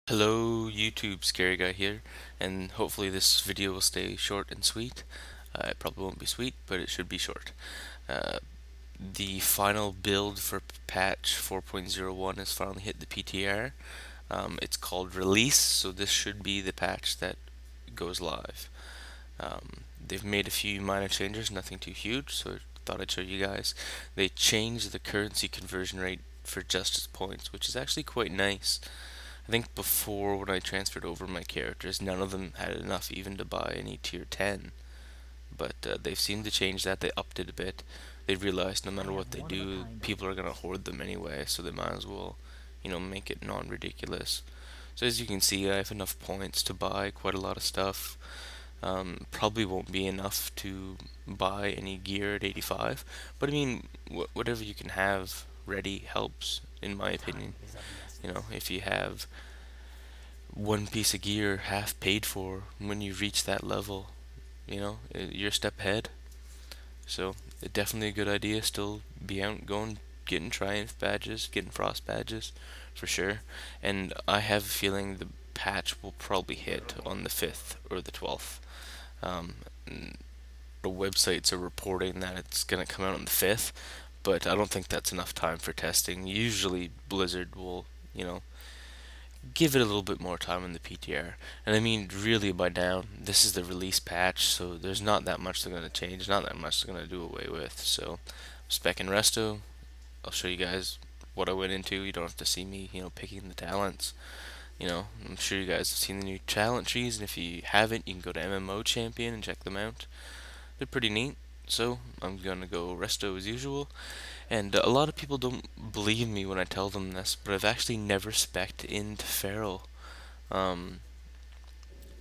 Hello YouTube, Scary Guy here, and hopefully this video will stay short and sweet. It probably won't be sweet, but it should be short. Uh, the final build for patch 4.01 has finally hit the PTR. It's called Release, so this should be the patch that goes live. They've made a few minor changes, nothing too huge, so I thought I'd show you guys. They changed the currency conversion rate for Justice points, which is actually quite nice. I think before, when I transferred over my characters, none of them had enough even to buy any tier 10. But they've seemed to change that. They upped it a bit. They realized no matter what they do, people are going to hoard them anyway, so they might as well, make it non-ridiculous. So as you can see, I have enough points to buy quite a lot of stuff. Probably won't be enough to buy any gear at 85, but I mean, whatever you can have ready helps, in my opinion. If you have one piece of gear half paid for when you reach that level, you're a step ahead. So, definitely a good idea. Still be out going, getting Triumph badges, getting Frost badges, for sure. And I have a feeling the patch will probably hit on the 5th or the 12th. Um, the websites are reporting that it's going to come out on the 5th, but I don't think that's enough time for testing. Usually Blizzard will, give it a little bit more time in the PTR. And I mean, really, by now, this is the release patch, so there's not that much they're going to change, not that much they're going to do away with. So, spec in Resto, I'll show you guys what I went into. You don't have to see me, picking the talents. I'm sure you guys have seen the new talent trees, and if you haven't, you can go to MMO Champion and check them out. They're pretty neat. So, I'm gonna go Resto as usual. And a lot of people don't believe me when I tell them this, but I've actually never spec'd into Feral. Um,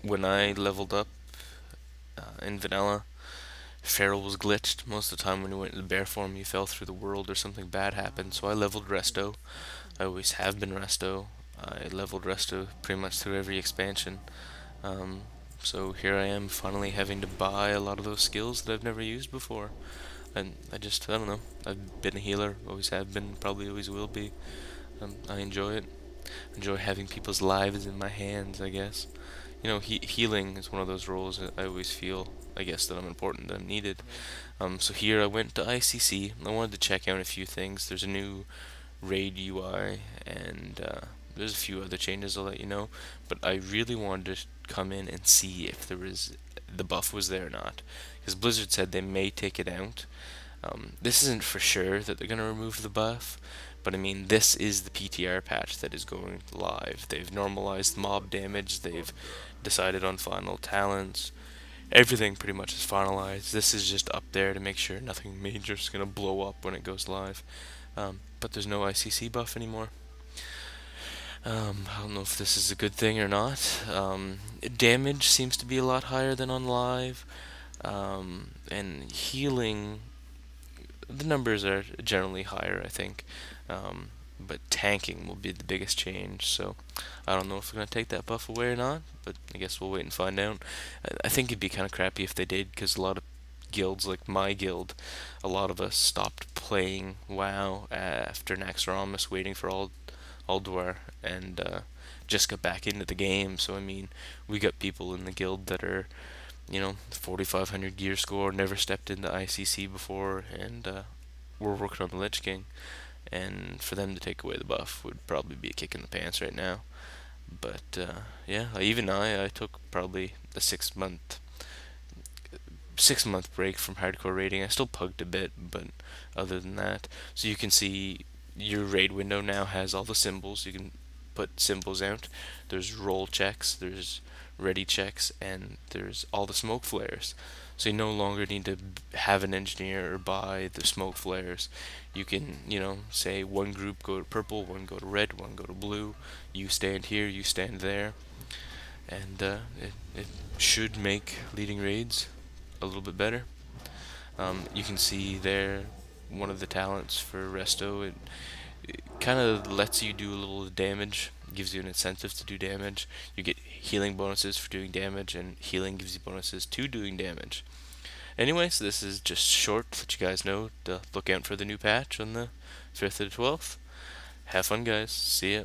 when I leveled up in Vanilla, Feral was glitched. Most of the time when you went into the bear form, you fell through the world or something bad happened. So I leveled Resto. I always have been Resto. I leveled Resto pretty much through every expansion. Um, so here I am finally having to buy a lot of those skills that I've never used before. And I don't know. I've been a healer, always have been, probably always will be. I enjoy it. Enjoy having people's lives in my hands, I guess. Healing is one of those roles that I always feel, I guess, that I'm important, that I'm needed. So here I went to ICC. I wanted to check out a few things. There's a new raid UI, and there's a few other changes I'll let you know. But I really wanted to come in and see if the buff was there or not, because Blizzard said they may take it out. This isn't for sure that they're gonna remove the buff, but I mean, this is the PTR patch that is going live. They've normalized mob damage. They've decided on final talents. Everything pretty much is finalized. This is just up there to make sure nothing major is gonna blow up when it goes live. But there's no ICC buff anymore. I don't know if this is a good thing or not. Damage seems to be a lot higher than on live, and healing, the numbers are generally higher, I think. But tanking will be the biggest change, so I don't know if they're going to take that buff away or not, but I guess we'll wait and find out. I think it'd be kind of crappy if they did, because a lot of guilds, like my guild, a lot of us stopped playing WoW after Naxxramas, waiting for Ulduar, and just got back into the game. So I mean, we got people in the guild that are, 4,500 gear score, never stepped into ICC before, and we're working on the Lich King. And for them to take away the buff would probably be a kick in the pants right now. But yeah, even I took probably a 6 month break from hardcore raiding. I still pugged a bit, but other than that, so you can see your raid window now has all the symbols. You can put symbols out. There's roll checks, there's ready checks, and there's all the smoke flares. So you no longer need to have an engineer or buy the smoke flares. You can, say one group go to purple, one go to red, one go to blue. You stand here, you stand there, and it should make leading raids a little bit better. You can see there one of the talents for Resto. It kind of lets you do a little damage, gives you an incentive to do damage. You get healing bonuses for doing damage, and healing gives you bonuses to doing damage. Anyways, this is just short to let you guys know to look out for the new patch on the 5th or the 12th. Have fun, guys. See ya.